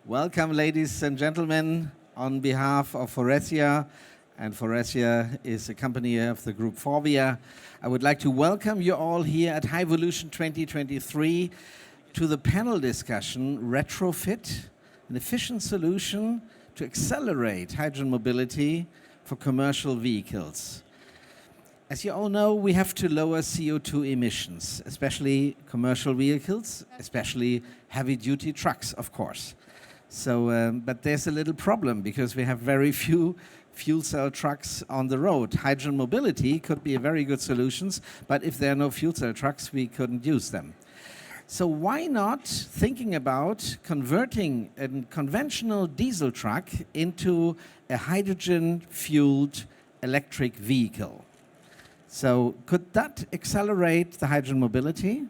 Welcome, ladies and gentlemen, on behalf of Faurecia, and Faurecia is a company of the group FORVIA. I would like to welcome you all here at Hyvolution 2023 to the panel discussion, Retrofit, an efficient solution to accelerate hydrogen mobility for commercial vehicles. As you all know, we have to lower CO2 emissions, especially commercial vehicles, especially heavy-duty trucks, of course. But there's a little problem because we have very few fuel cell trucks on the road. Hydrogen mobility could be a very good solution, but if there are no fuel cell trucks, we couldn't use them. So why not thinking about converting a conventional diesel truck into a hydrogen-fueled electric vehicle? So could that accelerate the hydrogen mobility?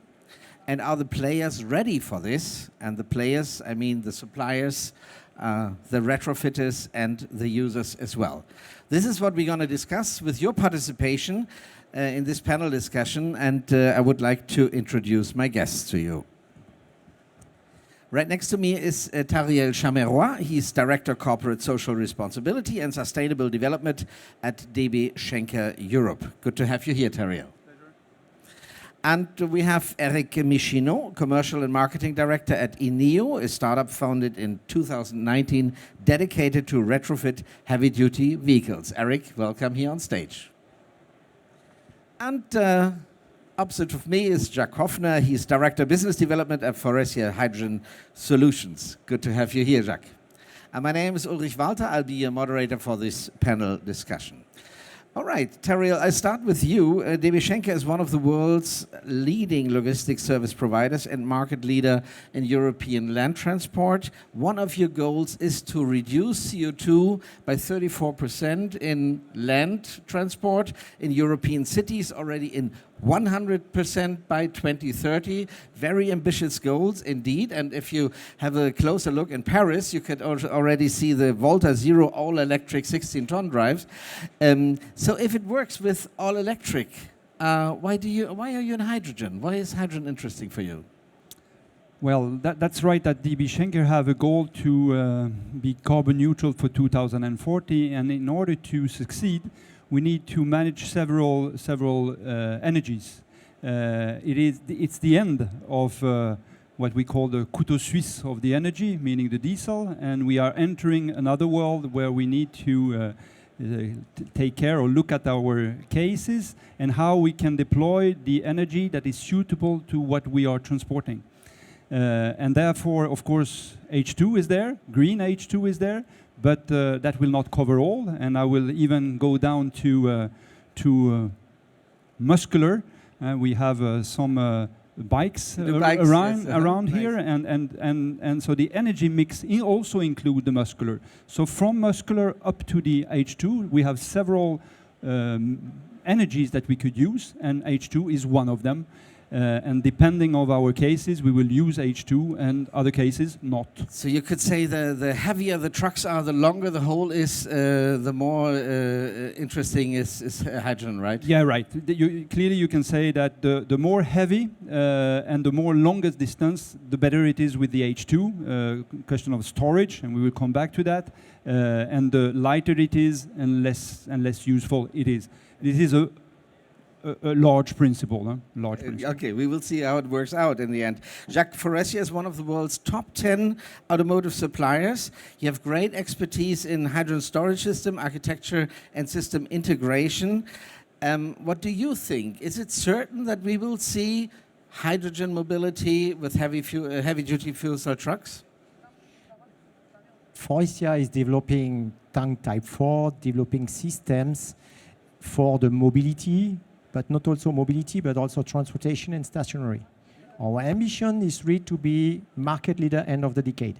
And are the players ready for this? And the players, I mean the suppliers, the retrofitters, and the users as well. This is what we're going to discuss with your participation in this panel discussion, and I would like to introduce my guests to you. Right next to me is Tariel Chamerois. He's Director Corporate Social Responsibility and Sustainable Development at DB Schenker Europe. Good to have you here, Tariel. And we have Michineau, Commercial and Marketing Director at e-Néo, a startup founded in 2019 dedicated to retrofit heavy-duty vehicles. Eric, welcome here on stage. And opposite of me is Jacques Hoffner. He's Director Business Development at Faurecia Hydrogen Solutions. Good to have you here, Jacques. And my name is Ulrich Walter. I'll be your moderator for this panel discussion. All right, Tariel, I start with you. DB Schenker is one of the world's leading logistics service providers and market leader in European land transport. One of your goals is to reduce CO2 by 34% in land transport in European cities, already in 100% by 2030. Very ambitious goals indeed. And if you have a closer look in Paris, you could already see the Volta Zero all-electric 16-ton drives. So if it works with all-electric, why are you in hydrogen? Why is hydrogen interesting for you? Well, that's right, that DB Schenker have a goal to be carbon neutral for 2040, and in order to succeed, we need to manage several energies. It's the end of what we call the couteau suisse of the energy, meaning the diesel, and we are entering another world where we need to take care or look at our cases and how we can deploy the energy that is suitable to what we are transporting. And therefore, of course, H2 is there, green H2 is there, but that will not cover all, and I will even go down to muscular. We have some bikes around here, and so the energy mix also include the muscular. So from muscular up to the H2, we have several energies that we could use, and H2 is one of them. And depending on our cases, we will use H2 and other cases not. So you could say the heavier the trucks are, the longer the hole is, the more interesting is hydrogen, right? Yeah, right. Clearly you can say that the more heavy and the more longest distance, the better it is with the H2, question of storage, and we will come back to that, and the lighter it is and less useful it is. This is a large principle, huh? Large principle. Okay, we will see how it works out in the end. Jacques, Faurecia is one of the world's top 10 automotive suppliers. You have great expertise in hydrogen storage system, architecture, and system integration. What do you think? Is it certain that we will see hydrogen mobility with heavy-duty fuel cell trucks? Faurecia is developing tank type 4, developing systems for the mobility, but not also mobility, but also transportation and stationary. Our ambition is really to be market leader end of the decade.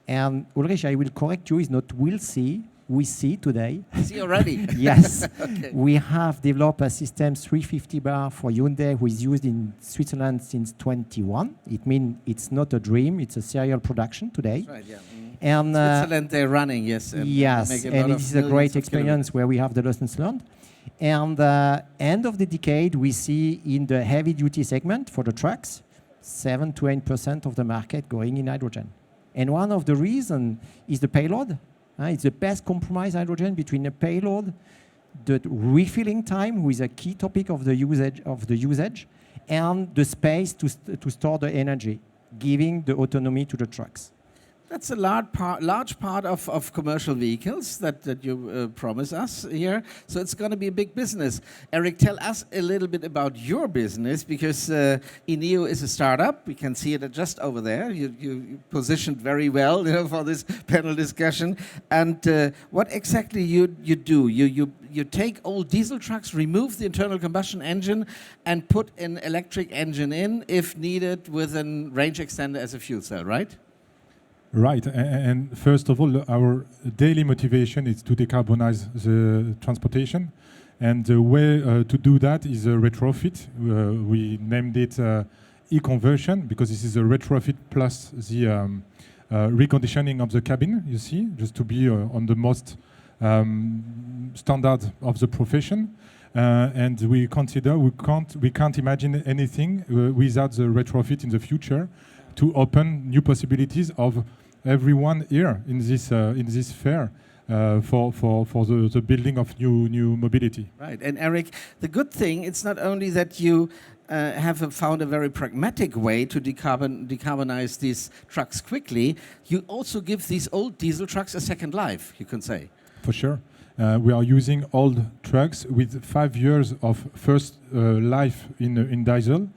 And Ulrich, I will correct you, is not we'll see, we see today. See already? Yes. Okay. We have developed a system 350 bar for Hyundai, who is used in Switzerland since 21. It means it's not a dream, it's a serial production today. That's right, yeah. And Switzerland, they're running, yes. Yes, and it is a great experience where we have the lessons learned. And end of the decade, we see in the heavy-duty segment for the trucks, 7 to 8% of the market going in hydrogen. And one of the reasons is the payload. It's the best compromise hydrogen between the payload, the refilling time, which is a key topic of the usage, and the space to store the energy, giving the autonomy to the trucks. That's a large part of commercial vehicles that you promise us here. So it's going to be a big business. Eric, tell us a little bit about your business, because e-Néo is a startup. We can see it just over there. You positioned very well, for this panel discussion. And what exactly you do? You take old diesel trucks, remove the internal combustion engine, and put an electric engine in, if needed, with a range extender as a fuel cell, right? Right, and first of all, our daily motivation is to decarbonize the transportation, and the way to do that is a retrofit. We named it e-conversion because this is a retrofit plus the reconditioning of the cabin, you see, just to be on the most standard of the profession. And we consider we can't imagine anything without the retrofit in the future, to open new possibilities of everyone here in this fair for the building of new mobility. Right, and Eric, the good thing, it's not only that you have found a very pragmatic way to decarbonize these trucks quickly, you also give these old diesel trucks a second life, you can say. For sure. We are using old trucks with 5 years of first life in diesel.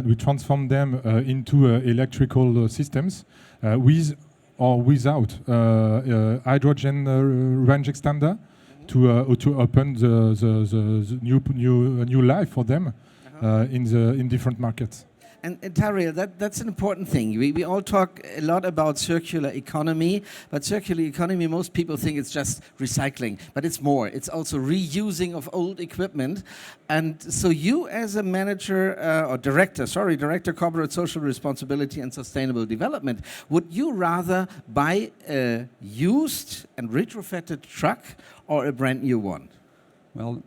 We transform them into electrical systems with or without hydrogen range extender to open the new life for them in different markets. And Tariel, that's an important thing. We all talk a lot about circular economy, but circular economy, most people think it's just recycling, but it's more. It's also reusing of old equipment. And so you, as a manager or director corporate social responsibility and sustainable development, would you rather buy a used and retrofitted truck or a brand new one? Well,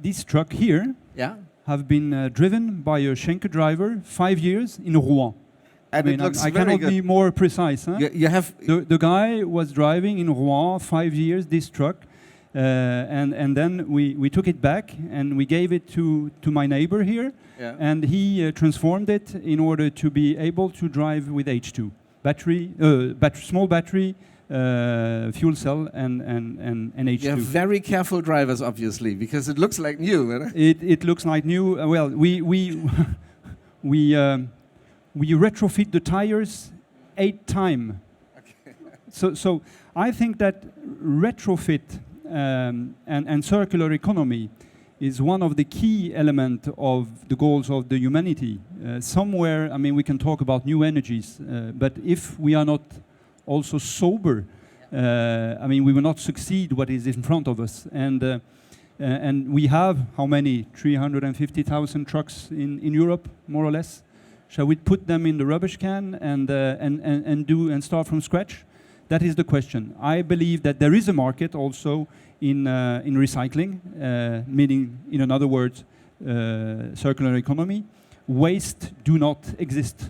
this truck here, yeah, have been driven by a Schenker driver 5 years in Rouen. And it looks I very cannot good. be more precise. Huh? You have The guy was driving in Rouen 5 years, this truck, and then we took it back and we gave it to my neighbor here, yeah. and he transformed it in order to be able to drive with H2 battery, small battery, fuel cell and H2. You have very careful drivers, obviously, because it looks like new. Right? It looks like new. Well, we retrofit the tires 8 times. Okay. So I think that retrofit and circular economy is one of the key elements of the goals of the humanity. Somewhere, I mean, we can talk about new energies, but if we are not also sober, I mean, we will not succeed what is in front of us. And we have how many? 350,000 trucks in Europe, more or less. Shall we put them in the rubbish can and start from scratch? That is the question. I believe that there is a market also in recycling, meaning, in other words, circular economy. Waste do not exist.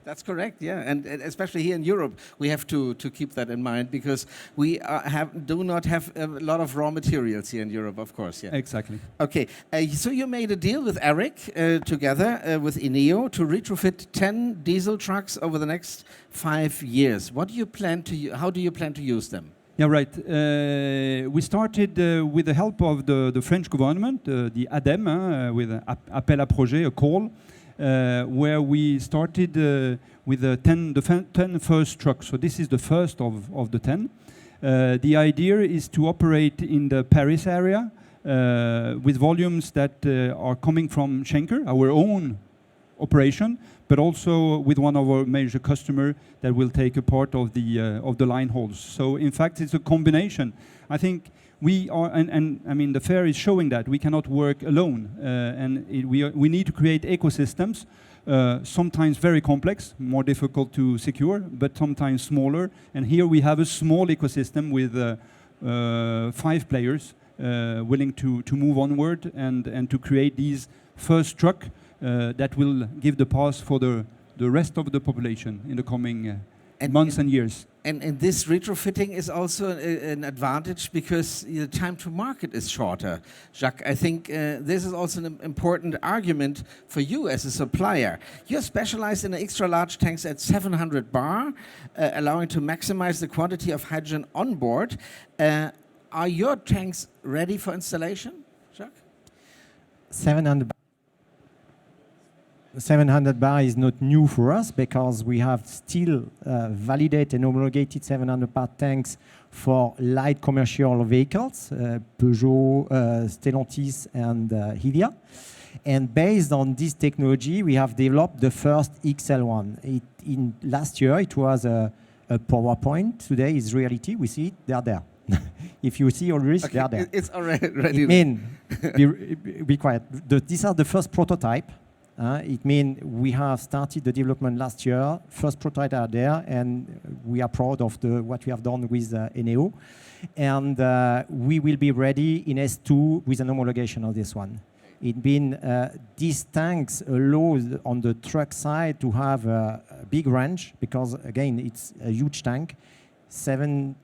That's correct, yeah, and especially here in Europe, we have to keep that in mind, because we do not have a lot of raw materials here in Europe, of course. Yeah. Exactly. Okay, so you made a deal with Eric together with e-Néo to retrofit 10 diesel trucks over the next 5 years. What do you plan to? How do you plan to use them? Yeah, right. We started with the help of the French government, the ADEME, with an appel à projet, a call. Where we started with the 10 first trucks. So this is the first of the 10. The idea is to operate in the Paris area with volumes that are coming from Schenker, our own operation, but also with one of our major customers that will take a part of the line hauls. So in fact, it's a combination. I think we are, and I mean, the fair is showing that we cannot work alone, we need to create ecosystems, sometimes very complex, more difficult to secure, but sometimes smaller. And here we have a small ecosystem with 5 players willing to move onward and to create these first truck that will give the path for the rest of the population in the coming months and years. And this retrofitting is also an advantage because the time to market is shorter. Jacques, I think this is also an important argument for you as a supplier. You're specialized in extra large tanks at 700 bar, allowing to maximize the quantity of hydrogen on board. Are your tanks ready for installation, Jacques? 700 bar is not new for us because we have still validated and homologated 700 bar tanks for light commercial vehicles, Peugeot, Stellantis and HYVIA. And based on this technology, we have developed the first XL1. Last year, it was a PowerPoint. Today is reality. We see it, they are there. If you see all this, Okay, they are there. it's already ready. It means, be quiet. These are the first prototype. It means we have started the development last year. First prototype are there, and we are proud of what we have done with e-Néo. And we will be ready in S2 with an homologation of this one. It means these tanks allow on the truck side to have a big range because, again, it's a huge tank, 17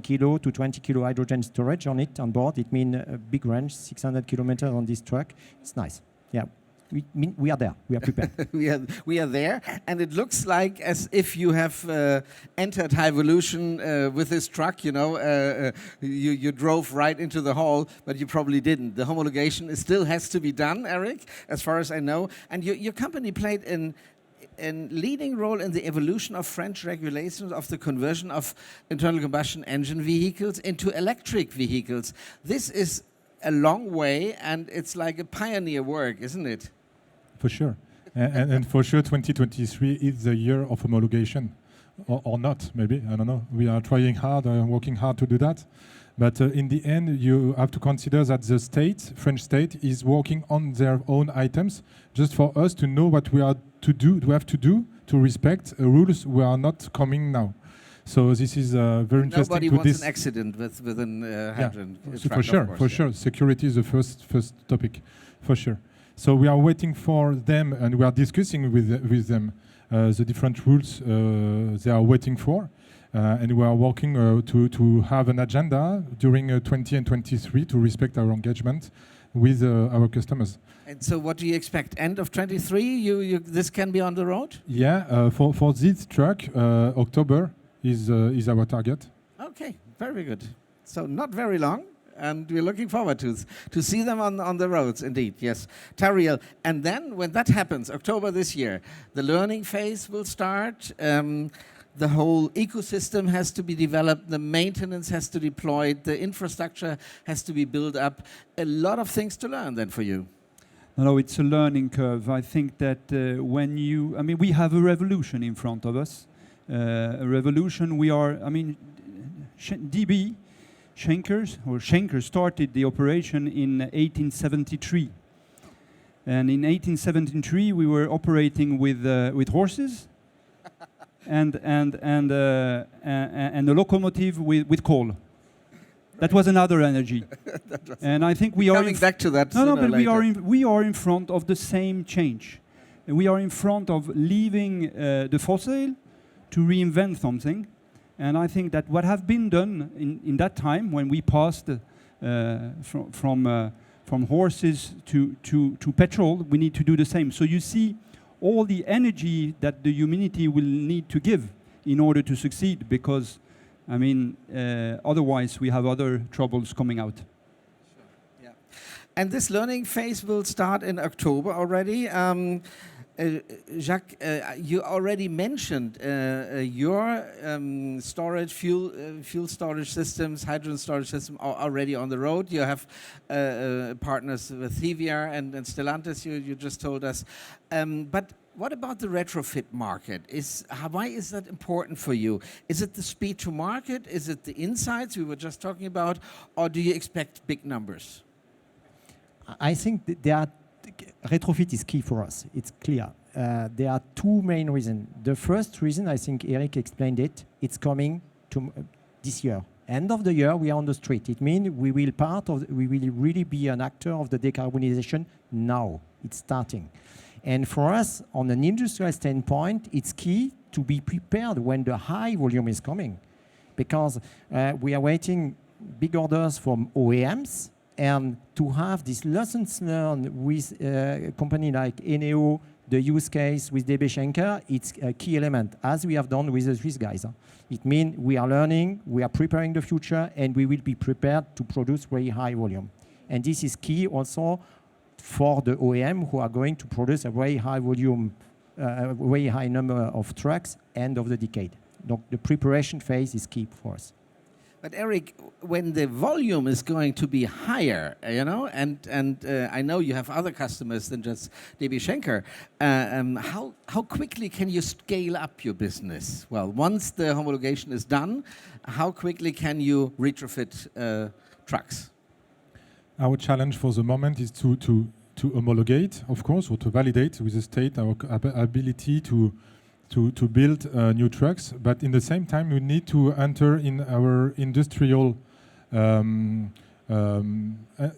kilo to 20 kilo hydrogen storage on it on board. It means a big range, 600 kilometers on this truck. It's nice. Yeah. We are there. We are prepared. we are there, and it looks like as if you have entered Hyvolution with this truck. You know, you drove right into the hall, but you probably didn't. The homologation still has to be done, Eric, as far as I know. And your company played a leading role in the evolution of French regulations of the conversion of internal combustion engine vehicles into electric vehicles. This is a long way, and it's like a pioneer work, isn't it? For sure. And for sure, 2023 is the year of homologation. Or not, maybe. I don't know. We are trying hard, working hard to do that. But in the end, you have to consider that the state, French state, is working on their own items just for us to know what we have to do to respect rules we are not coming now. So this is very interesting. Nobody wants an accident with an hydrogen truck, for sure. Security is the first topic, for sure. So we are waiting for them, and we are discussing with them the different rules they are waiting for, and we are working to have an agenda during 20 and 23 to respect our engagement with our customers. And so, what do you expect? End of 23, this can be on the road? Yeah, for this truck, October is our target. Okay, very good. So not very long, and we're looking forward to see them on the roads, indeed, yes. Tariel, and then when that happens, October this year, the learning phase will start. The whole ecosystem has to be developed, the maintenance has to be deployed, the infrastructure has to be built up. A lot of things to learn then for you. No, it's a learning curve. I think that we have a revolution in front of us. A revolution. Schenker started the operation in 1873, and in 1873 we were operating with horses, and a locomotive with coal. That was another energy, and I think we are coming back to that. No, but we are in front of the same change. And we are in front of leaving the fossil to reinvent something. And I think that what have been done in that time when we passed from horses to petrol, we need to do the same. So you see all the energy that the humanity will need to give in order to succeed, because otherwise we have other troubles coming out. Sure. Yeah. And this learning phase will start in October already. Jacques, you already mentioned your storage, fuel storage systems, hydrogen storage system are already on the road. You have partners with HYVIA and Stellantis, you just told us. But what about the retrofit market? Why is that important for you? Is it the speed to market? Is it the insights we were just talking about? Or do you expect big numbers? I think retrofit is key for us. It's clear. There are two main reasons. The first reason, I think Eric explained it, it's coming to this year. End of the year, we are on the street. It means we will really be an actor of the decarbonization now. It's starting. And for us, on an industrial standpoint, it's key to be prepared when the high volume is coming, because we are waiting big orders from OEMs, and to have these lessons learned with a company like e-Néo, the use case with DB Schenker, it's a key element, as we have done with the Swiss guys. It means we are learning, we are preparing the future, and we will be prepared to produce very high volume. And this is key also for the OEM who are going to produce a very high volume, very high number of trucks end of the decade. The preparation phase is key for us. But Eric, when the volume is going to be higher, you know, and I know you have other customers than just DB Schenker, how quickly can you scale up your business? Well, once the homologation is done, how quickly can you retrofit trucks? Our challenge for the moment is to homologate, of course, or to validate with the state our ability to build new trucks, but in the same time we need to enter in our industrial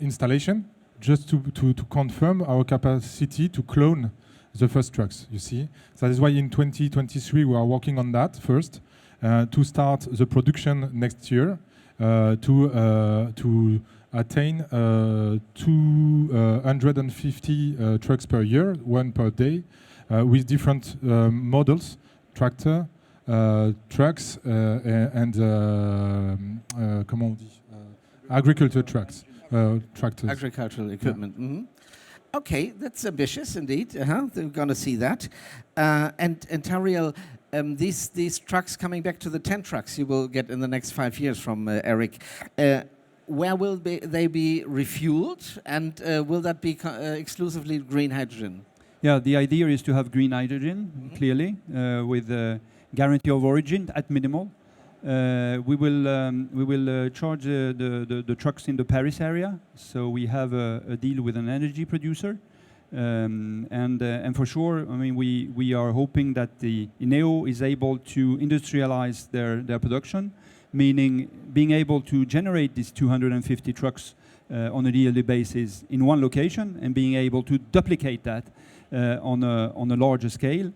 installation just to confirm our capacity to clone the first trucks, you see. So that is why in 2023 we are working on that first, to start the production next year, to attain 250 trucks per year, one per day, with different models, tractor, trucks, and comment on dit? Agriculture trucks, tractors. Agricultural equipment. Yeah. Mm-hmm. Okay, that's ambitious indeed. They're going to see that. And Tariel, these trucks coming back to the 10 trucks you will get in the next 5 years from Eric. Where will they be refueled, and will that be exclusively green hydrogen? Yeah, the idea is to have green hydrogen, clearly, with a guarantee of origin at minimal. We will charge the trucks in the Paris area, so we have a deal with an energy producer, and for sure, I mean, we are hoping that the e-Néo is able to industrialize their production, meaning being able to generate these 250 trucks on a yearly basis in one location, and being able to duplicate that on a larger scale.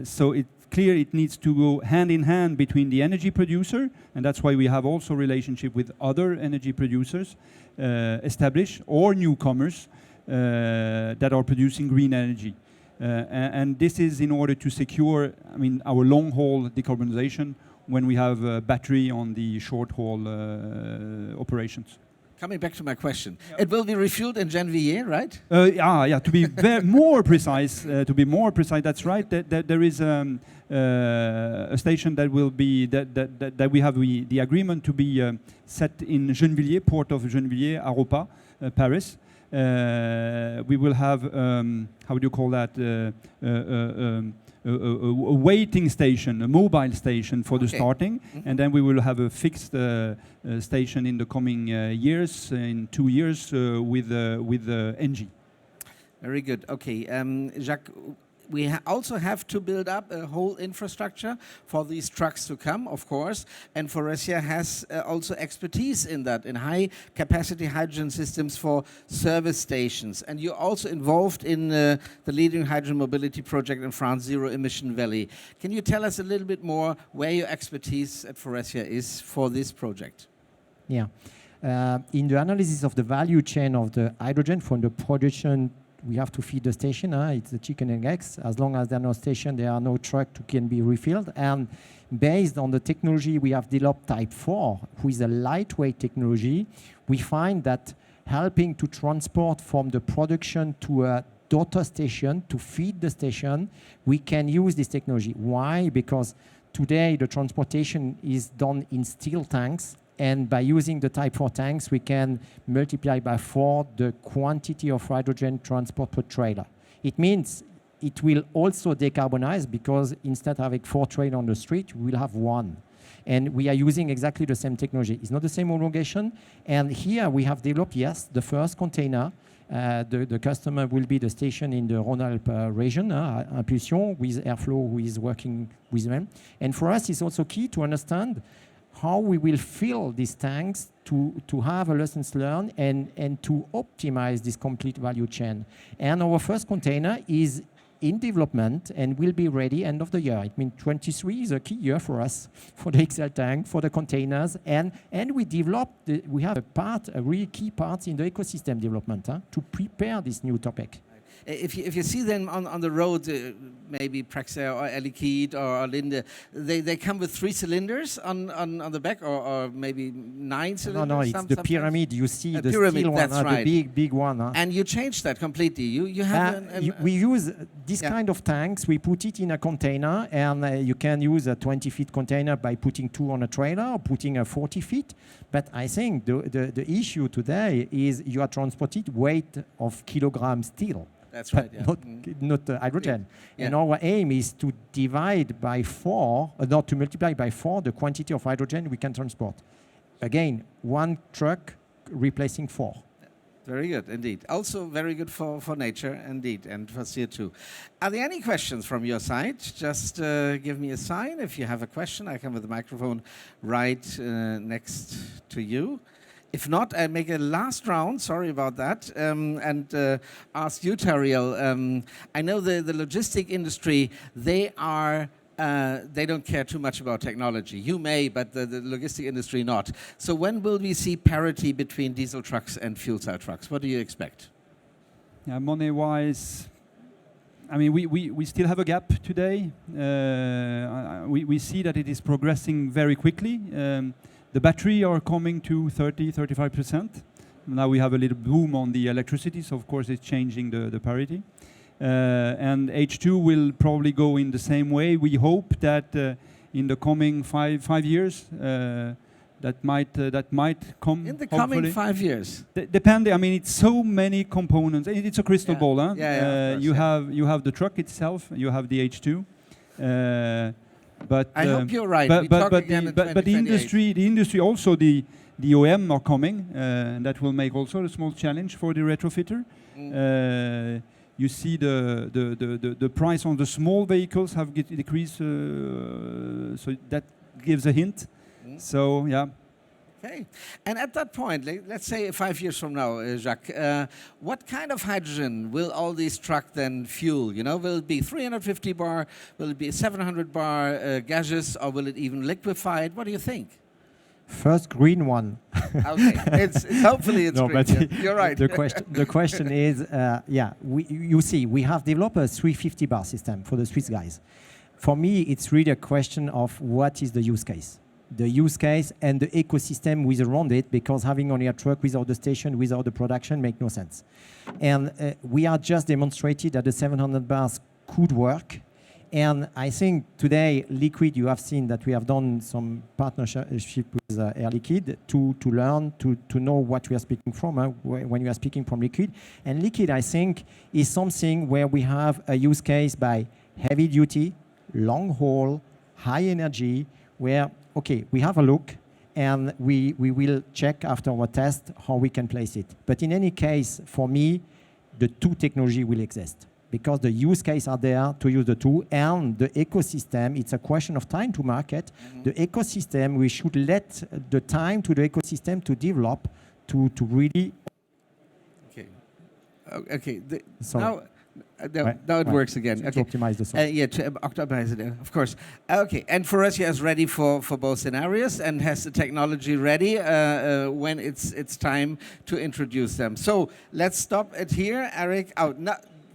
So it's clear it needs to go hand in hand between the energy producer, and that's why we have also relationship with other energy producers, established or newcomers that are producing green energy. And this is in order to secure, I mean, our long-haul decarbonization when we have battery on the short-haul operations. Coming back to my question, it will be refueled in Gennevilliers, right? Yeah. To be more precise, that's right. There is a station that will be that we have the agreement to be set in Gennevilliers, port of Gennevilliers, Aropa, Paris. We will have how do you call that? A waiting station, a mobile station for the starting, and then we will have a fixed station in the coming years, in 2 years, with NG. Very good. Okay, Jacques, we also have to build up a whole infrastructure for these trucks to come, of course, and Faurecia has also expertise in that, in high-capacity hydrogen systems for service stations. And you're also involved in the leading hydrogen mobility project in France, Zero Emission Valley. Can you tell us a little bit more where your expertise at Faurecia is for this project? Yeah. In the analysis of the value chain of the hydrogen from the production, we have to feed the station. It's the chicken and eggs. As long as there are no station, there are no truck to can be refilled. And based on the technology we have developed Type 4, who is a lightweight technology, we find that helping to transport from the production to a daughter station to feed the station, we can use this technology. Why? Because today the transportation is done in steel tanks, and by using the Type 4 tanks, we can multiply by 4 the quantity of hydrogen transport per trailer. It means it will also decarbonize, because instead of having 4 trailers on the street, we'll have 1. And we are using exactly the same technology. It's not the same homologation. And here we have developed, yes, the first container. The customer will be the station in the Rhône-Alpes region, Hyvolution, with Airflow, who is working with them. And for us, it's also key to understand how we will fill these tanks to have a lessons learned and to optimize this complete value chain. And our first container is in development and will be ready end of the year. It means 23 is a key year for us, for the XL tank, for the containers, and we developed, we have a really key part in the ecosystem development to prepare this new topic. If you see them on the road, maybe Praxair or Air Liquide or Linde, they come with 3 cylinders on the back, or maybe 9 cylinders. No, it's the pyramid. You see the pyramid, steel one, right. the big one. And you changed that completely. You have we use this kind of tanks. We put it in a container, and you can use a 20-feet container by putting 2 on a trailer or putting a 40 feet. But I think the issue today is you are transported weight of kilograms steel. That's right, yeah. Not hydrogen. Yeah. And our aim is to divide by 4, not to multiply by 4 the quantity of hydrogen we can transport. Again, 1 truck replacing 4. Very good, indeed. Also very good for nature, indeed, and for CO2. Are there any questions from your side? Just give me a sign if you have a question. I come with the microphone right next to you. If not, I'll make a last round, sorry about that, and ask you, Tariel. I know the logistic industry, they don't care too much about technology. You may, but the logistic industry not. So when will we see parity between diesel trucks and fuel cell trucks? What do you expect? Yeah, money-wise, I mean, we still have a gap today. We see that it is progressing very quickly. The battery are coming to 30-35%. Now we have a little boom on the electricity, so of course it's changing the parity. And H2 will probably go in the same way. We hope that in the coming five years, that might come. In the coming 5 years. Depending, I mean, it's so many components. It's a crystal ball, huh? Of course, you have the truck itself. You have the H2. But I hope you're right. But the industry also the OEM are coming, and that will make also a small challenge for the retrofitter. You see the price on the small vehicles have decreased, so that gives a hint. So yeah. Okay, and at that point, let's say 5 years from now, Jacques, what kind of hydrogen will all these trucks then fuel? You know, will it be 350 bar? Will it be 700 bar gaseous, or will it even liquefied? What do you think? First green one. Okay, it's hopefully it's no, green. But yeah. You're right. The question is, you see, we have developed a 350 bar system for the Swiss guys. For me, it's really a question of what is the use case. The use case and the ecosystem with around it, because having only a truck without the station, without the production, make no sense. And we are just demonstrated that the 700 bars could work. And I think today, Liquid, you have seen that we have done some partnership with Air Liquide to learn, to know what we are speaking from when we are speaking from Liquid. And Liquid, I think, is something where we have a use case by heavy duty, long haul, high energy, where okay, we have a look, and we will check after our test how we can place it. But in any case, for me, the two technology will exist, because the use case are there to use the two, and the ecosystem, it's a question of time to market. The ecosystem, we should let the time to the ecosystem to develop, to really... Okay. Okay. Now it works again. To optimize the software. To optimize it, of course. Okay, and Faurecia is ready for both scenarios and has the technology ready when it's time to introduce them. So let's stop it here, Eric.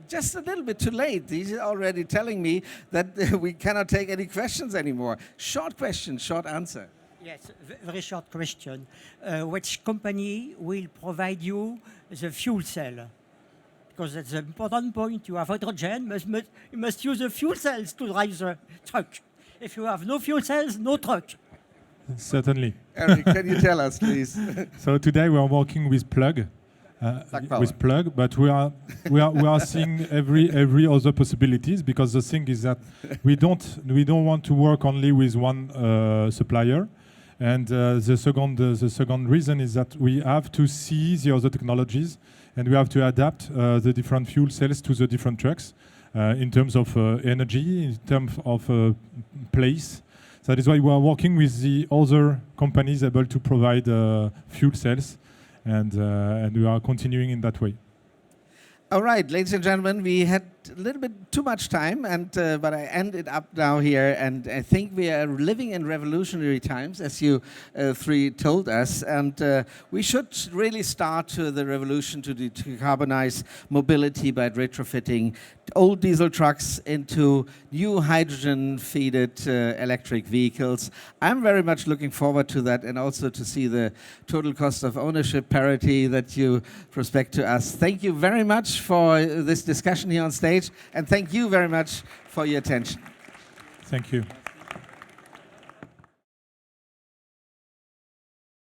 Just a little bit too late. He's already telling me that we cannot take any questions anymore. Short question, short answer. Yes, very short question. Which company will provide you the fuel cell? Because that's an important point. You have hydrogen, you must use the fuel cells to drive the truck. If you have no fuel cells, no truck. Certainly. Eric, can you tell us, please? So today we are working with Plug, but we are seeing every other possibilities, because the thing is that we don't want to work only with one supplier. And the second reason is that we have to see the other technologies, and we have to adapt the different fuel cells to the different trucks in terms of energy, in terms of place. That is why we are working with the other companies able to provide fuel cells, and we are continuing in that way. All right, ladies and gentlemen, we had a little bit too much time, but I ended up now here, and I think we are living in revolutionary times, as you three told us, and we should really start the revolution to decarbonize mobility by retrofitting old diesel trucks into new hydrogen-feeded electric vehicles. I'm very much looking forward to that, and also to see the total cost of ownership parity that you prospect to us. Thank you very much for this discussion here on stage, and thank you very much for your attention. Thank you.